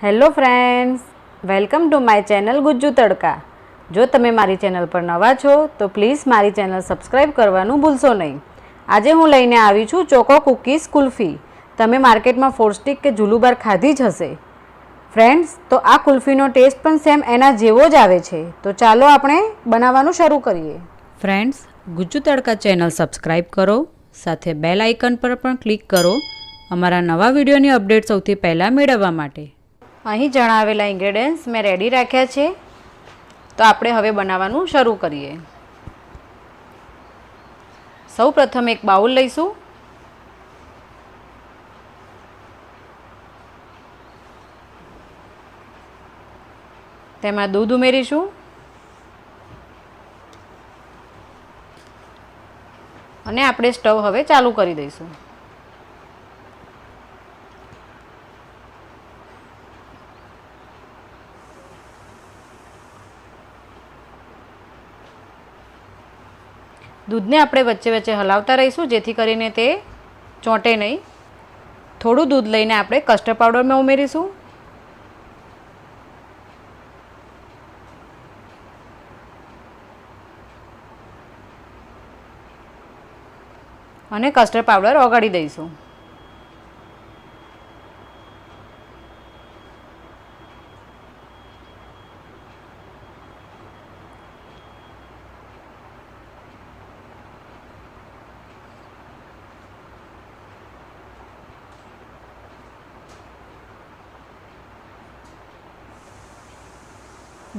Hello friends, welcome to my channel Gujju તડકા। જો તમે મારી ચેનલ પર નવા છો તો પ્લીઝ મારી ચેનલ સબસ્ક્રાઈબ કરવાનું ભૂલશો નહીં। આજે હું લઈને આવી છું ચોકો કૂકીઝ કુલ્ફી। તમે માર્કેટમાં ફોરસ્ટિક કે જુલુબાર ખાધી જ હશે ફ્રેન્ડ્સ, તો આ કુલ્ફીનો ટેસ્ટ પણ સેમ એના જેવો જ આવે છે। તો ચાલો આપણે બનાવવાનું શરૂ કરીએ। ફ્રેન્ડ્સ, ગુજ્જુ તડકા ચેનલ સબસ્ક્રાઈબ કરો, સાથે બેલ આઇકન પર પણ ક્લિક કરો અમારા નવા વિડીયોની અપડેટ સૌથી પહેલાં મેળવવા માટે। અહીં જણાવેલા ઇન્ગ્રેડિયન્ટ્સ મેં રેડી રાખ્યા છે, તો આપણે હવે બનાવવાનું શરૂ કરીએ। સૌ પ્રથમ એક બાઉલ લઈશું। તેમાં દૂધ ઉમેરીશું અને આપણે સ્ટવ હવે ચાલુ કરી દઈશું। દૂધને આપણે વચ્ચે વચ્ચે હલાવતા રહીશું જેથી કરીને તે ચોંટે નહીં। થોડું દૂધ લઈને આપણે કસ્ટર્ડ પાવડરમાં ઉમેરીશું અને કસ્ટર્ડ પાવડર ઓગાળી દઈશું।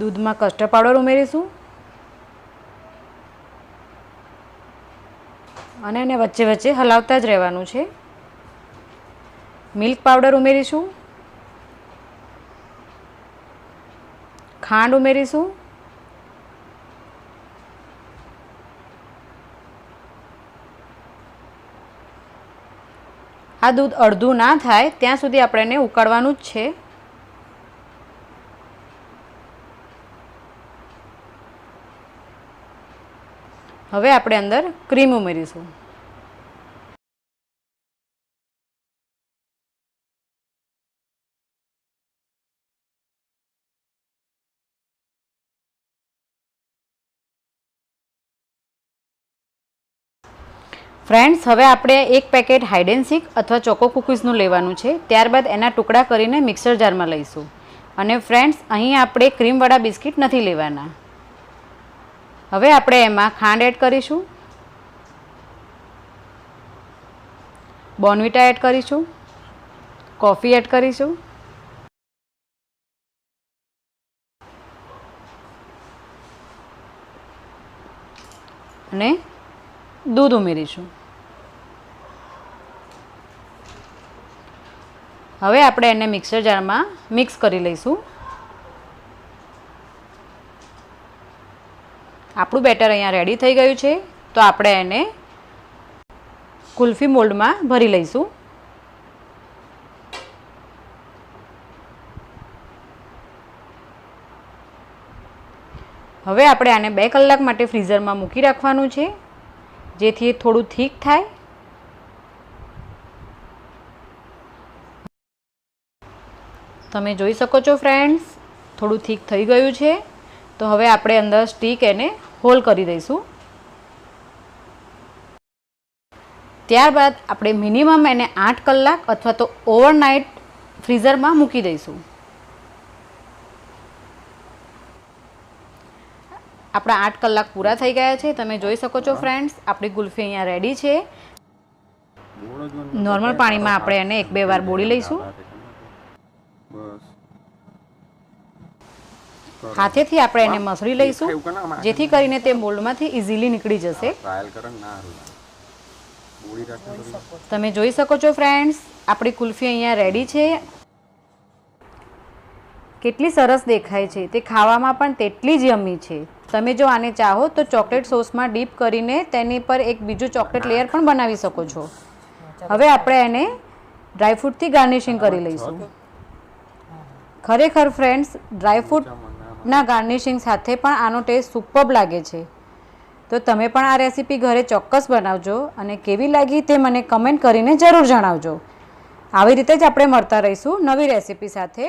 દૂધમાં કસ્ટર્ડ પાવડર ઉમેરીશું અને એને વચ્ચે વચ્ચે હલાવતા જ રહેવાનું છે। મિલ્ક પાવડર ઉમેરીશું, ખાંડ ઉમેરીશું, આ દૂધ અડધું ના થાય ત્યાં સુધી આપણે એને ઉકાળવાનું જ છે। હવે આપણે અંદર ક્રીમ ઉમેરીશું। ફ્રેન્ડ્સ, હવે આપણે એક પેકેટ હાઇડ એન્ડ સીક અથવા ચોકો કૂકીઝનું લેવાનું છે। ત્યારબાદ એના ટુકડા કરીને મિક્સર જારમાં લઈશું। અને ફ્રેન્ડ્સ, અહીં આપણે ક્રીમવાળા બિસ્કિટ નથી લેવાના। હવે આપણે એમાં ખાંડ એડ કરીશું, બોર્નવિટા એડ કરીશું, કોફી એડ કરીશું અને દૂધ ઉમેરીશું। હવે આપણે એને મિક્સર જારમાં મિક્સ કરી લઈશું। આપણું બેટર અહીંયા રેડી થઈ ગયું છે, તો આપણે એને કુલ્ફી મોલ્ડમાં ભરી લઈશું। હવે આપણે આને 2 કલાક માટે ફ્રીઝરમાં મૂકી રાખવાનું છે જેથી એ થોડું થીક થાય। તમે જોઈ શકો છો ફ્રેન્ડ્સ, થોડું થીક થઈ ગયું છે, તો હવે આપણે અંદર સ્ટીક એને હોલ કરી દઈશું। ત્યારબાદ આપણે મિનિમમ એને 8 કલાક અથવા તો ઓવરનાઇટ ફ્રીઝરમાં મૂકી દઈશું। આપણા 8 કલાક પૂરા થઈ ગયા છે। તમે જોઈ શકો છો ફ્રેન્ડ્સ, આપણી કુલ્ફી અહીંયા રેડી છે। નોર્મલ પાણીમાં આપણે એને 1-2 વાર બોળી લઈશું। હાથેથી આપણે એને મસળી લઈશું જેથી કરીને તે મોલ્ડમાંથી ઇઝીલી નીકળી જશે। તમે જોઈ શકો છો ફ્રેન્ડ્સ, આપણી કુલ્ફી અહીંયા રેડી છે। કેટલી સરસ દેખાય છે, તે ખાવામાં પણ તેટલી જ યમ્મી છે। તમે જો આને ચાહો તો ચોકલેટ સોસમાં ડીપ કરીને તેની પર એક બીજું ચોકલેટ લેયર પણ બનાવી શકો છો। હવે આપણે એને ડ્રાયફ્રૂટથી ગાર્નિશિંગ કરી લઈશું। ખરેખર ફ્રેન્ડ્સ, ડ્રાયફ્રૂટના ગાર્નિશિંગ સાથે પણ આનો ટેસ્ટ સુપર્બ લાગે છે। તો તમે પણ આ રેસીપી ઘરે ચોક્કસ બનાવજો અને કેવી લાગી તે મને કમેન્ટ કરીને જરૂર જણાવજો। આવી રીતે જ આપણે મળતા રહીશું નવી રેસીપી સાથે।